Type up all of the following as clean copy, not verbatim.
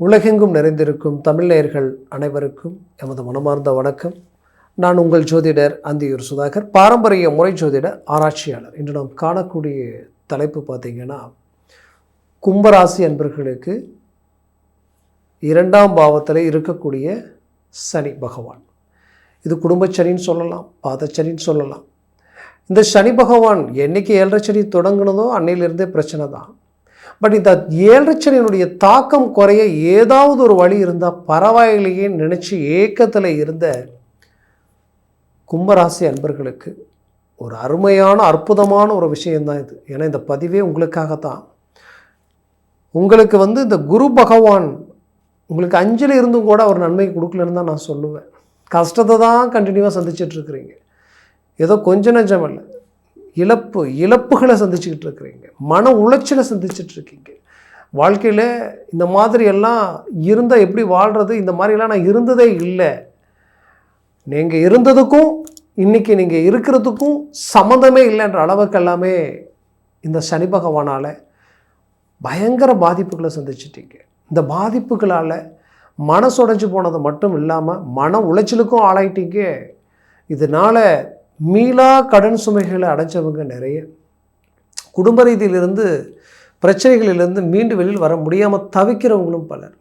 உலகெங்கும் நிறைந்திருக்கும் தமிழ் நேயர்கள் அனைவருக்கும் எமது மனமார்ந்த வணக்கம். நான் உங்கள் ஜோதிடர் அந்தியூர் சுதாகர், பாரம்பரிய முறை ஜோதிட ஆராய்ச்சியாளர். இன்று நாம் காணக்கூடிய தலைப்பு பார்த்திங்கன்னா, கும்பராசி அன்பர்களுக்கு 2ஆம் பாவத்தில் இருக்கக்கூடிய சனி பகவான். இது குடும்பச்சனின்னு சொல்லலாம், பாதச்சனின்னு சொல்லலாம். இந்த சனி பகவான் என்னைக்கு 7.5 சனி தொடங்கினதோ அன்னையிலிருந்தே பிரச்சனை தான். பட் இந்த 7.5 சனியினுடைய தாக்கம் குறைய ஏதாவது ஒரு வழி இருந்தால் பரவாயில்லையே நினச்சி ஏக்கத்தில் இருந்த கும்பராசி அன்பர்களுக்கு ஒரு அருமையான அற்புதமான ஒரு விஷயந்தான் இது. ஏன்னா இந்த பதிவே உங்களுக்காகத்தான். உங்களுக்கு இந்த குரு பகவான் உங்களுக்கு 5ல் இருந்தும் கூட அவர் நன்மை கொடுக்கலன்னு தான் நான் சொல்லுவேன். கஷ்டத்தை தான் கண்டினியூவாக சந்திச்சிட்ருக்கிறீங்க. ஏதோ கொஞ்சம் நஞ்சம் இல்லை, இழப்புகளை சந்திச்சுக்கிட்டு இருக்கிறீங்க, மன உளைச்சலை சந்திச்சிட்ருக்கீங்க. வாழ்க்கையில் இந்த மாதிரி எல்லாம் இருந்தால் எப்படி வாழ்கிறது, இந்த மாதிரிலாம் நான் இருந்ததே இல்லை. நீங்கள் இருந்ததுக்கும் இன்றைக்கி நீங்கள் இருக்கிறதுக்கும் சம்மந்தமே இல்லைன்ற அளவுக்கு எல்லாமே இந்த சனி பகவானால் பயங்கர பாதிப்புகளை சந்திச்சிட்டீங்க. இந்த பாதிப்புகளால் மனசுடைஞ்சு போனது மட்டும் இல்லாமல் மன உளைச்சலுக்கும் ஆளாயிட்டீங்க. இதனால் மீளா கடன் சுமைகளை அடைஞ்சவங்க நிறைய. குடும்ப ரீதியிலிருந்து பிரச்சனைகளிலிருந்து மீண்டு வெளியில் வர முடியாமல் தவிக்கிறவங்களும் பலர்.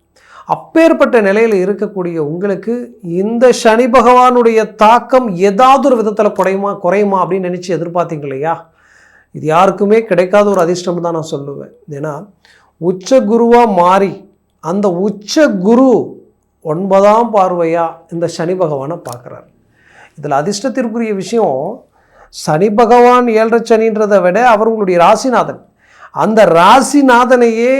அப்பேற்பட்ட நிலையில் இருக்கக்கூடிய உங்களுக்கு இந்த சனி பகவானுடைய தாக்கம் ஏதாவது ஒரு விதத்தில் குறையுமா அப்படின்னு நினச்சி எதிர்பார்த்தீங்க இல்லையா? இது யாருக்குமே கிடைக்காத ஒரு அதிர்ஷ்டம் தான் நான் சொல்லுவேன். ஏன்னா உச்ச குருவாக மாறி அந்த உச்ச குரு 9ஆம் பார்வையாக இந்த சனி பகவானை பார்க்குறாரு. இதில் அதிர்ஷ்டத்திற்குரிய விஷயம், சனி பகவான் 7.5 சனின்றதை விட அவர் உங்களுடைய ராசிநாதன். அந்த ராசிநாதனையே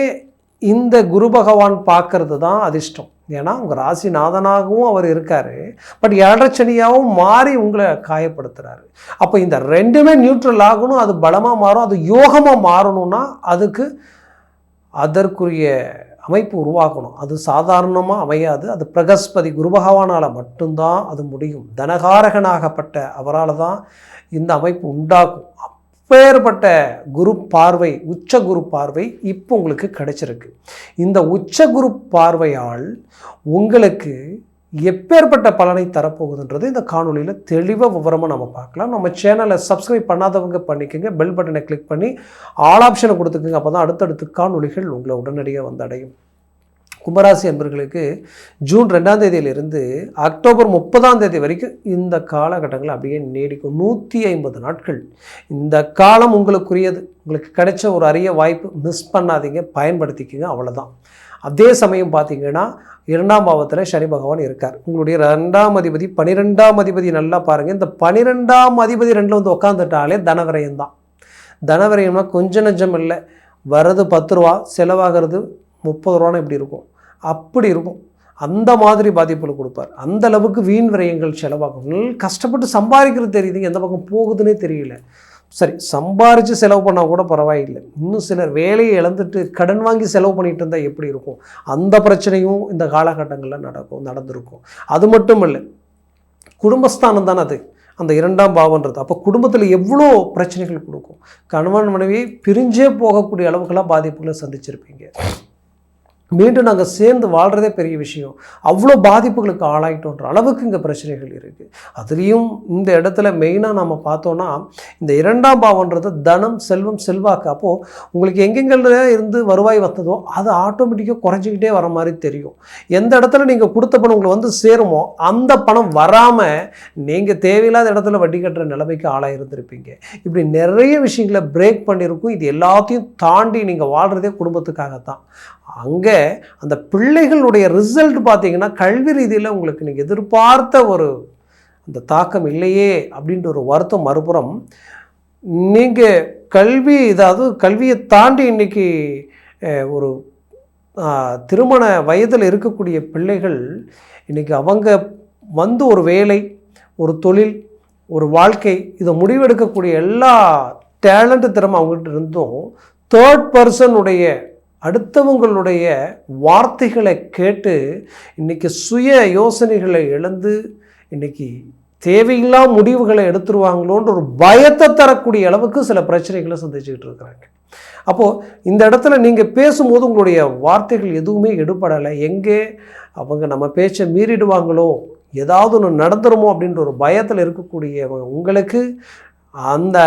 இந்த குரு பகவான் பார்க்கறது தான் அதிர்ஷ்டம். ஏன்னா உங்கள் ராசிநாதனாகவும் அவர் இருக்கார், பட் 7.5 சனியாகவும் மாறி உங்களை காயப்படுத்துகிறாரு. அப்போ இந்த ரெண்டுமே நியூட்ரல் ஆகணும், அது பலமாக மாறும், அது யோகமாக மாறணும்னா அதற்குரிய அமைப்பு உருவாக்கணும். அது சாதாரணமாக அமையாது. அது பிரகஸ்பதி குரு பகவானால் மட்டும்தான் அது முடியும். தனகாரகனாகப்பட்ட அவரால் தான் இந்த அமைப்பு உண்டாகும். அப்பேற்பட்ட குரு பார்வை, உச்ச குரு பார்வை இப்போ உங்களுக்கு கிடைச்சிருக்கு. இந்த உச்ச குரு பார்வையால் உங்களுக்கு எப்பேற்பட்ட பலனை தரப்போகுதுன்றது இந்த காணொலியில் தெளிவாக விவரமாக நம்ம பார்க்கலாம். நம்ம சேனலை சப்ஸ்கிரைப் பண்ணாதவங்க பண்ணிக்கோங்க, பெல் பட்டனை கிளிக் பண்ணி ஆல் ஆப்ஷனை கொடுத்துக்குங்க. அப்போ தான் அடுத்தடுத்து காணொலிகள் உங்களை உடனடியாக வந்தடையும். கும்பராசி என்பர்களுக்கு ஜூன் 2ஆம் தேதியிலிருந்து அக்டோபர் 30ஆம் தேதி வரைக்கும் இந்த காலகட்டங்கள் அப்படியே நீடிக்கும். 150 நாட்கள் இந்த காலம் உங்களுக்குரியது. உங்களுக்கு கிடைச்ச ஒரு அரிய வாய்ப்பு, மிஸ் பண்ணாதீங்க, பயன்படுத்திக்கங்க, அவ்வளோதான். அதே சமயம் பார்த்தீங்கன்னா 2ஆம் பாவத்தில் சனி பகவான் இருக்கார். உங்களுடைய 2ஆம் அதிபதி 12ஆம் அதிபதி நல்லா பாருங்கள். இந்த 12ஆம் அதிபதி 2ல் உட்காந்துட்டாலே தனவிரயம்தான். தனவிரயம்னா கொஞ்சம் நஞ்சம் இல்லை. வர்றது 10 ரூபா, செலவாகிறது 30 ரூபான்னு எப்படி இருக்கும், அப்படி இருக்கும். அந்த மாதிரி பாதிப்புகளை கொடுப்பார். அந்த அளவுக்கு வீண் விரயங்கள் செலவாகும். கஷ்டப்பட்டு சம்பாதிக்கிறது தெரியுது, எந்த பக்கம் போகுதுன்னே தெரியல. சரி, சம்பாரித்து செலவு பண்ணால் கூட பரவாயில்லை. இன்னும் சிலர் வேலையை இழந்துட்டு கடன் வாங்கி செலவு பண்ணிட்டு இருந்தால் எப்படி இருக்கும், அந்த பிரச்சனையும் இந்த காலகட்டங்களில் நடந்திருக்கும். அது மட்டும் இல்லை, குடும்பஸ்தானம் தானே அது, அந்த 2ஆம் பாவன்றது. அப்போ குடும்பத்தில் எவ்வளோ பிரச்சனைகள் கொடுக்கும். கணவன் மனைவியை பிரிஞ்சே போகக்கூடிய அளவுக்கெல்லாம் பாதிப்புகளை சந்திச்சிருப்பீங்க. மீண்டும் நாங்கள் சேர்ந்து வாழ்கிறதே பெரிய விஷயம், அவ்வளோ பாதிப்புகளுக்கு ஆளாயிட்டோன்ற அளவுக்கு இங்கே பிரச்சனைகள் இருக்குது. அதுலேயும் இந்த இடத்துல மெயினாக நம்ம பார்த்தோன்னா, இந்த 2ஆம் பாவன்றது தனம், செல்வம், செல்வாக்கு. அப்போது உங்களுக்கு எங்கெங்கள்ல இருந்து வருவாய் வந்ததோ அது ஆட்டோமேட்டிக்காக குறைஞ்சிக்கிட்டே வர மாதிரி தெரியும். எந்த இடத்துல நீங்கள் கொடுத்த பணம் உங்களை சேருமோ அந்த பணம் வராமல் நீங்கள் தேவையில்லாத இடத்துல வட்டி கட்டுற நிலைமைக்கு ஆளாயிருந்திருப்பீங்க. இப்படி நிறைய விஷயங்களை பிரேக் பண்ணியிருக்கும். இது எல்லாத்தையும் தாண்டி நீங்கள் வாழ்கிறதே குடும்பத்துக்காகத்தான். அங்கே அந்த பிள்ளைகளுடைய ரிசல்ட் பார்த்தீங்கன்னா கல்வி ரீதியில் உங்களுக்கு நீங்கள் எதிர்பார்த்த ஒரு அந்த தாக்கம் இல்லையே அப்படின்ற ஒரு வருத்தம். மறுபுறம் நீங்கள் கல்வியை தாண்டி இன்றைக்கி ஒரு திருமண வயதில் இருக்கக்கூடிய பிள்ளைகள் இன்றைக்கி அவங்க ஒரு வேலை, ஒரு தொழில், ஒரு வாழ்க்கை, இதை முடிவெடுக்கக்கூடிய எல்லா டேலண்ட்டு திறமை அவங்ககிட்ட இருந்தும் தேர்ட் பர்சனுடைய அடுத்தவங்களுடைய வார்த்தைகளை கேட்டு இன்றைக்கி சுய யோசனைகளை இழந்து இன்றைக்கி தேவையில்லா முடிவுகளை எடுத்துருவாங்களோன்ற ஒரு பயத்தை தரக்கூடிய அளவுக்கு சில பிரச்சனைகளை சந்திச்சுக்கிட்டு இருக்கிறாங்க. அப்போது இந்த இடத்துல நீங்கள் பேசும்போது உங்களுடைய வார்த்தைகள் எதுவுமே எடுபடலை. எங்கே அவங்க நம்ம பேச்சை மீறிடுவாங்களோ, ஏதாவது ஒன்று நடந்துருமோ அப்படின்ற ஒரு பயத்தில் இருக்கக்கூடியவங்க உங்களுக்கு அந்த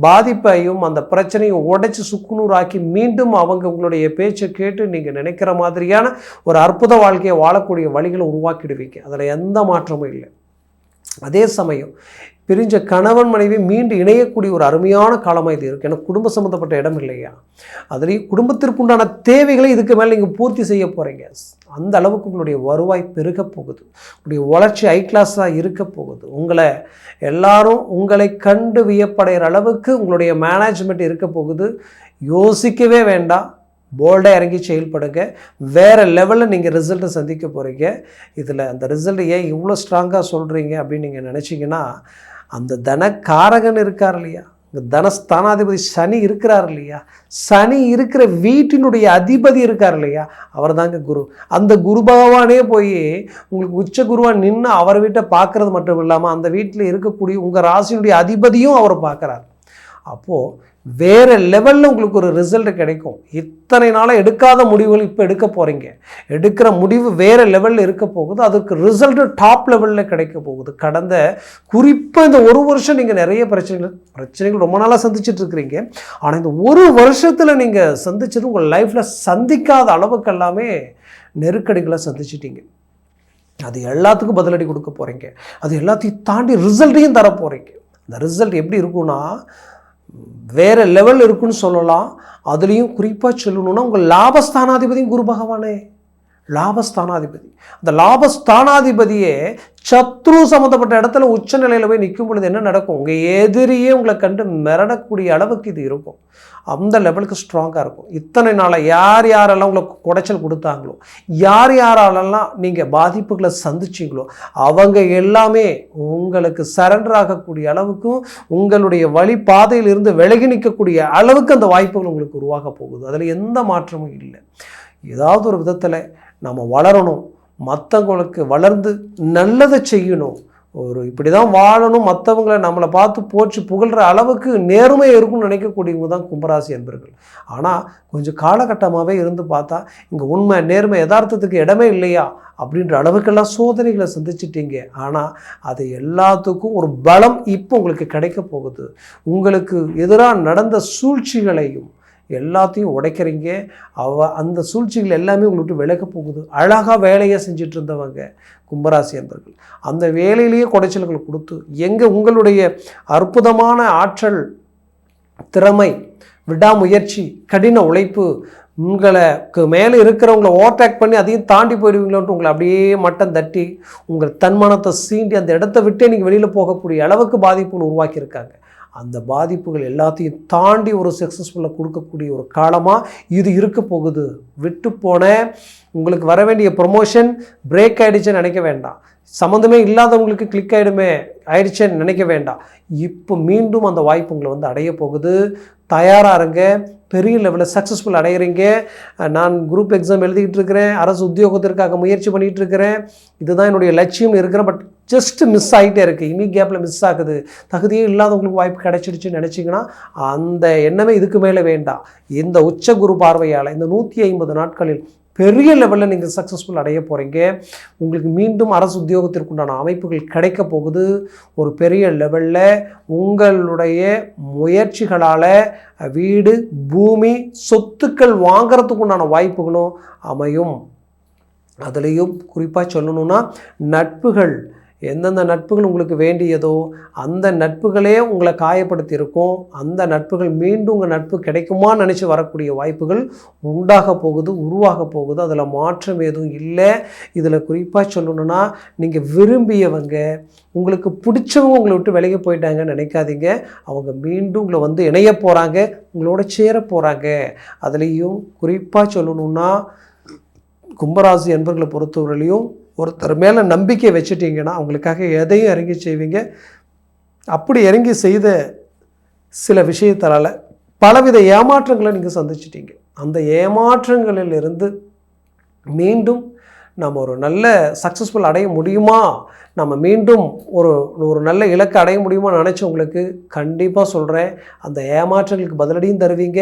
பாதிப்பையும் அந்த பிரச்சனையும் உடைச்சி சுக்குநூறாக்கி மீண்டும் அவங்க உங்களுடைய பேச்சை கேட்டு நீங்கள் நினைக்கிற மாதிரியான ஒரு அற்புத வாழ்க்கையை வாழக்கூடிய வழிகளை உருவாக்கிடுவீங்க. அதில் எந்த மாற்றமும் இல்லை. அதே சமயம் பிரிஞ்ச கணவன் மனைவி மீண்டும் இணையக்கூடிய ஒரு அருமையான காலமாக இது இருக்குது. ஏன்னா குடும்ப சம்மந்தப்பட்ட இடம் இல்லையா, அதுலேயும் குடும்பத்திற்குண்டான தேவைகளை இதுக்கு மேலே நீங்கள் பூர்த்தி செய்ய போகிறீங்க. அந்த அளவுக்கு உங்களுடைய வருவாய் பெருக போகுது, உங்களுடைய வளர்ச்சி ஹை கிளாஸாக இருக்க போகுது. எல்லாரும் உங்களை கண்டு வியப்படைகிற அளவுக்கு உங்களுடைய மேனேஜ்மெண்ட் இருக்க போகுது. யோசிக்கவே வேண்டாம், போல்டாக இறங்கி செயல்படுங்க. வேறு லெவலில் நீங்கள் ரிசல்ட்டை சந்திக்க போகிறீங்க. இதில் அந்த ரிசல்ட் ஏன் இவ்வளோ ஸ்ட்ராங்காக சொல்கிறீங்க அப்படின்னு நீங்கள் நினச்சிங்கன்னா, அந்த தனக்காரகன் இருக்கார் இல்லையா, இந்த தனஸ்தானாதிபதி சனி இருக்கிறார் இல்லையா, சனி இருக்கிற வீட்டினுடைய அதிபதி இருக்கார் இல்லையா, அவர் தாங்க குரு. அந்த குரு பகவானே போய் உங்களுக்கு உச்ச குருவாக நின்று அவர் வீட்டை பார்க்குறது மட்டும் இல்லாமல் அந்த வீட்டில் இருக்கக்கூடிய உங்கள் ராசியினுடைய அதிபதியும் அவரை பார்க்குறார். அப்போது வேறு லெவலில் உங்களுக்கு ஒரு ரிசல்ட் கிடைக்கும். இத்தனை நாளாக எடுக்காத முடிவுகள் இப்போ எடுக்க போகிறீங்க. எடுக்கிற முடிவு வேறு லெவலில் இருக்க போகுது. அதுக்கு ரிசல்ட்டு டாப் லெவலில் கிடைக்க போகுது. கடந்த குறிப்பாக இந்த ஒரு வருஷம் நீங்கள் நிறைய பிரச்சனைகள் ரொம்ப நாளாக சந்திச்சுட்டு இருக்கிறீங்க. ஆனால் இந்த ஒரு வருஷத்தில் நீங்கள் சந்தித்தது உங்கள் லைஃப்பில் சந்திக்காத அளவுக்கு எல்லாமே நெருக்கடிகளை சந்திச்சிட்டீங்க. அது எல்லாத்துக்கும் பதிலடி கொடுக்க போகிறீங்க. அது எல்லாத்தையும் தாண்டி ரிசல்ட்டையும் தர போகிறீங்க. அந்த ரிசல்ட் எப்படி இருக்குன்னா வேறு லெவல் இருக்குன்னு சொல்லலாம். அதுலேயும் குறிப்பாக சொல்லணும்னா உங்கள் லாபஸ்தானாதிபதியும் குரு பகவானே, லாபஸ்தானாதிபதி. அந்த லாபஸ்தானாதிபதியே சத்ரு சம்மந்தப்பட்ட இடத்துல உச்ச நிலையில் போய் நிற்கும் பொழுது என்ன நடக்கும், உங்கள் எதிரியே உங்களை கண்டு மிரடக்கூடிய அளவுக்கு இது இருக்கும். அந்த லெவலுக்கு ஸ்ட்ராங்காக இருக்கும். இத்தனை நாளாக யார் யாரெல்லாம் உங்களுக்கு குடைச்சல் கொடுத்தாங்களோ, யார் யாராலெல்லாம் நீங்கள் பாதிப்புகளை சந்திச்சிங்களோ, அவங்க எல்லாமே உங்களுக்கு சரண்டர் ஆகக்கூடிய அளவுக்கும் உங்களுடைய வழி பாதையிலிருந்து விலகி நிற்கக்கூடிய அளவுக்கு அந்த வாய்ப்புகள் உங்களுக்கு உருவாக போகுது. அதில் எந்த மாற்றமும் இல்லை. ஏதாவது ஒரு விதத்தில் நம்ம வளரணும், மற்றவங்களுக்கு வளர்ந்து நல்லதை செய்யணும், இப்படி தான் வாழணும், மற்றவங்களை நம்மளை பார்த்து போச்சு புகழ்கிற அளவுக்கு நேர்மை இருக்கும்னு நினைக்கக்கூடியவங்க தான் கும்பராசி என்பர்கள். ஆனால் கொஞ்சம் காலகட்டமாகவே இருந்து பார்த்தா இங்கே உண்மை நேர்மை யதார்த்தத்துக்கு இடமே இல்லையா அப்படின்ற அளவுக்கெல்லாம் சோதனைகளை சந்திச்சிட்டீங்க. ஆனால் அது எல்லாத்துக்கும் ஒரு பலம் இப்போ உங்களுக்கு கிடைக்க போகுது. உங்களுக்கு எதிராக நடந்த சூழ்ச்சிகளையும் எல்லாத்தையும் உடைக்கிறீங்க. அந்த சூழ்ச்சிகள் எல்லாமே உங்களுக்கு விலக போகுது. அழகாக வேலையை செஞ்சிட்டு இருந்தவங்க கும்பராசி என்பர்கள் அந்த வேலையிலேயே குடைச்சல்கள் கொடுத்து எங்கே உங்களுடைய அற்புதமான ஆற்றல், திறமை, விடாமுயற்சி, கடின உழைப்பு உங்களுக்கு மேலே இருக்கிறவங்களை ஓவர்டேக் பண்ணி அதையும் தாண்டி போயிடுவீங்களோன்ட்டு உங்களை அப்படியே மட்டம் தட்டி உங்கள் தன்மானத்தை சீண்டி அந்த இடத்த விட்டே நீங்கள் வெளியில் போகக்கூடிய அளவுக்கு பாதிப்புகள் உருவாக்கியிருக்காங்க. அந்த பாதிப்புகள் எல்லாத்தையும் தாண்டி ஒரு சக்ஸஸ்ஃபுல்லாக கொடுக்கக்கூடிய ஒரு காலமாக இது இருக்க போகுது. விட்டு போன உங்களுக்கு வர வேண்டிய ப்ரொமோஷன் பிரேக் ஆகிடுச்சுன்னு நினைக்க வேண்டாம். சம்மந்தமே இல்லாதவங்களுக்கு கிளிக் ஆயிடுச்சேன்னு நினைக்க வேண்டாம். இப்போ மீண்டும் அந்த வாய்ப்பு உங்களை வந்து அடைய போகுது. தயாராக இருங்க. பெரிய லெவலில் சக்ஸஸ்ஃபுல் அடைகிறீங்க. நான் குரூப் எக்ஸாம் எழுதிக்கிட்டு இருக்கிறேன், அரசு உத்தியோகத்திற்காக முயற்சி பண்ணிகிட்டு இருக்கிறேன், இதுதான் என்னுடைய லட்சியம் இருக்கிறேன். பட் ஜஸ்ட் மிஸ் ஆகிட்டே இருக்குது, இனி கேப்பில் மிஸ் ஆகுது, தகுதியே இல்லாதவங்களுக்கு வாய்ப்பு கிடைச்சிடுச்சுன்னு நினச்சிங்கன்னா அந்த எண்ணமே இதுக்கு மேலே வேண்டாம். இந்த உச்ச குரு பார்வையால் இந்த 150 நாட்களில் பெரிய லெவலில் நீங்கள் சக்ஸஸ்ஃபுல் அடைய போகிறீங்க. உங்களுக்கு மீண்டும் அரசு உத்தியோகத்திற்குண்டான அமைப்புகள் கிடைக்க போகுது. ஒரு பெரிய லெவலில் உங்களுடைய முயற்சிகளால் வீடு, பூமி, சொத்துக்கள் வாங்கிறதுக்குண்டான வாய்ப்புகளும் அமையும். அதுலேயும் குறிப்பாக சொல்லணுன்னா நட்புகள், எந்தெந்த நட்புகள் உங்களுக்கு வேண்டியதோ அந்த நட்புகளே உங்களை காயப்படுத்தி இருக்கும். அந்த நட்புகள் மீண்டும் உங்கள் நட்பு கிடைக்குமான்னு நினச்சி வரக்கூடிய வாய்ப்புகள் உண்டாக போகுது, உருவாக போகுது. அதில் மாற்றம் எதுவும் இல்லை. இதில் குறிப்பாக சொல்லணுன்னா நீங்கள் விரும்பியவங்க, உங்களுக்கு பிடிச்சவங்க உங்களை விட்டு விலகி போயிட்டாங்கன்னு நினைக்காதீங்க. அவங்க மீண்டும் உங்களை வந்து இணைய போகிறாங்க, உங்களோட சேர போகிறாங்க. அதுலேயும் குறிப்பாக சொல்லணுன்னா கும்பராசி என்பர்களை பொறுத்தவரையிலையும் ஒருத்தர் மேலே நம்பிக்கை வச்சுட்டிங்கன்னா அவங்களுக்காக எதையும் இறங்கி செய்வீங்க. அப்படி இறங்கி செய்த சில விஷயத்தால் பலவித ஏமாற்றங்களை நீங்கள் சந்திச்சிட்டீங்க. அந்த ஏமாற்றங்களிலிருந்து மீண்டும் நம்ம ஒரு நல்ல சக்ஸஸ்ஃபுல் அடைய முடியுமா, நம்ம மீண்டும் ஒரு நல்ல இலக்கை அடைய முடியுமா நினச்சவங்களுக்கு கண்டிப்பாக சொல்கிறேன், அந்த ஏமாற்றங்களுக்கு பதிலடியும் தருவீங்க.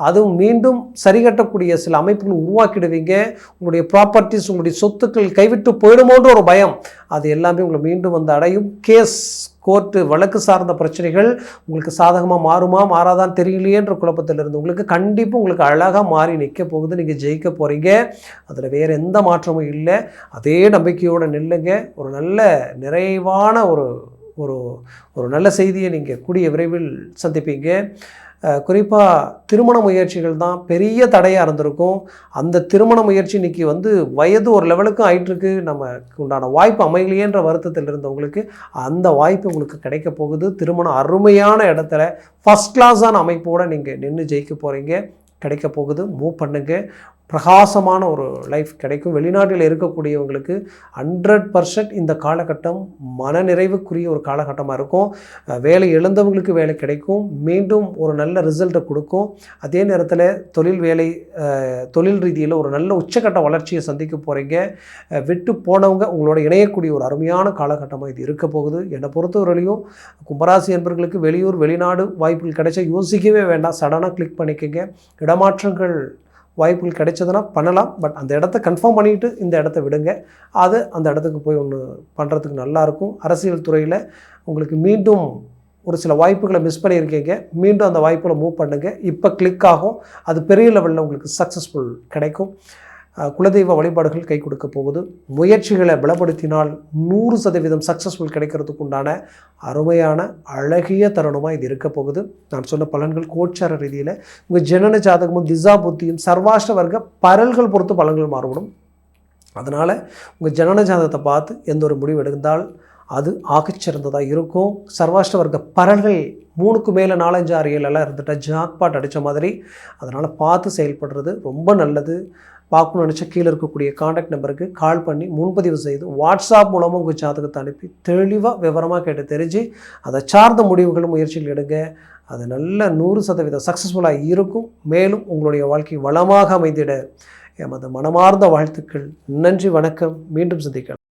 அதுவும் மீண்டும் சரிகட்டக்கூடிய சில அமைப்புகள் உருவாக்கிடுவீங்க. உங்களுடைய ப்ராப்பர்ட்டிஸ், உங்களுடைய சொத்துக்கள் கைவிட்டு போயிடுமோன்ற ஒரு பயம், அது எல்லாமே உங்களை மீண்டும் வந்து அடையும். கேஸ், கோர்ட்டு, வழக்கு சார்ந்த பிரச்சனைகள் உங்களுக்கு சாதகமாக மாறுமா மாறாதான் தெரியலையேன்ற குழப்பத்தில் இருந்து உங்களுக்கு கண்டிப்பாக உங்களுக்கு அழகாக மாறி நிற்க போகுது. நீங்கள் ஜெயிக்க போகிறீங்க. அதில் வேறு எந்த மாற்றமும் இல்லை. அதே நம்பிக்கையோடு நில்லுங்க. ஒரு நல்ல நிறைவான ஒரு நல்ல செய்தியை நீங்கள் கூடிய விரைவில் சந்திப்பீங்க. குறிப்பாக திருமண முயற்சிகள் தான் பெரிய தடையாக இருந்திருக்கும். அந்த திருமண முயற்சி இன்றைக்கி வந்து வயது ஒரு லெவலுக்கும் ஆயிட்டுருக்கு, நமக்கு உண்டான வாய்ப்பு அமையலையேன்ற வருத்தத்தில் இருந்தவங்களுக்கு அந்த வாய்ப்பு உங்களுக்கு கிடைக்க போகுது. திருமணம் அருமையான இடத்துல ஃபஸ்ட் கிளாஸான அமைப்போடு நீங்கள் நின்று ஜெயிக்க போகிறீங்க. கிடைக்க போகுது. மூவ் பண்ணுங்க. பிரகாசமான ஒரு லைஃப் கிடைக்கும். வெளிநாட்டில் இருக்கக்கூடியவங்களுக்கு 100% இந்த காலகட்டம் மனநிறைவுக்குரிய ஒரு காலகட்டமாக இருக்கும். வேலை இழந்தவங்களுக்கு வேலை கிடைக்கும். மீண்டும் ஒரு நல்ல ரிசல்ட்டை கொடுக்கும். அதே நேரத்தில் தொழில் ரீதியில் ஒரு நல்ல உச்சக்கட்ட வளர்ச்சியை சந்திக்க போகிறீங்க. விட்டு போனவங்க உங்களோட இணையக்கூடிய ஒரு அருமையான காலகட்டமாக இது இருக்க போகுது. என்னை பொறுத்தவரையிலையும் கும்பராசி என்பவர்களுக்கு வெளியூர் வெளிநாடு வாய்ப்புகள் கிடைச்சா யோசிக்கவே வேண்டாம், சடனாக கிளிக் பண்ணிக்கங்க. இடமாற்றங்கள் வாய்ப்புகள் கிடைச்சதுன்னா பண்ணலாம். பட் அந்த இடத்த கன்ஃபார்ம் பண்ணிவிட்டு இந்த இடத்த விடுங்க. அது அந்த இடத்துக்கு போய் ஒன்று பண்ணுறதுக்கு நல்லாயிருக்கும். அரசியல் துறையில் உங்களுக்கு மீண்டும் ஒரு சில வாய்ப்புகளை மிஸ் பண்ணியிருக்கீங்க. மீண்டும் அந்த வாய்ப்புகளை மூவ் பண்ணுங்கள். இப்போ கிளிக் ஆகும். அது பெரிய லெவலில் உங்களுக்கு சக்ஸஸ்ஃபுல் கிடைக்கும். குலதெய்வ வழிபாடுகள் கை கொடுக்க போகுது. முயற்சிகளை பலப்படுத்தினால் 100% சக்ஸஸ்ஃபுல் கிடைக்கிறதுக்கு உண்டான அருமையான அழகிய தருணமாக இது இருக்க போகுது. நான் சொன்ன பலன்கள் கோச்சார ரீதியில் உங்கள் ஜனன ஜாதகமும் திசா புத்தியும் சர்வாஷ்ட வர்க்க பரல்கள் பொறுத்து பலன்கள் மாறுபடும். அதனால் உங்கள் ஜனன ஜாதகத்தை பார்த்து எந்த ஒரு முடிவு எடுத்தால் அது ஆகச்சிறந்ததாக இருக்கும். சர்வாஷ்ட வர்க்க பரல்கள் 3க்கு மேலே 4, 5, 6, 7 எல்லாம் இருந்துட்டால் ஜாக்பாட் அடித்த மாதிரி. அதனால் பார்த்து செயல்படுறது ரொம்ப நல்லது. பார்க்கணும்னு நினச்சா கீழே இருக்கக்கூடிய காண்டாக்ட் நம்பருக்கு கால் பண்ணி முன்பதிவு செய்து வாட்ஸ்அப் மூலமாக உங்கள் ஜாதகத்தை அனுப்பி தெளிவாக விவரமாக கேட்டு தெரிஞ்சு அதை சார்ந்த முடிவுகளும் முயற்சிகள் எடுங்க. அது நல்ல 100% சக்ஸஸ்ஃபுல்லாக இருக்கும். மேலும் உங்களுடைய வாழ்க்கை வளமாக அமைந்திட எமது மனமார்ந்த வாழ்த்துக்கள். நன்றி, வணக்கம். மீண்டும் சந்திக்கலாம்.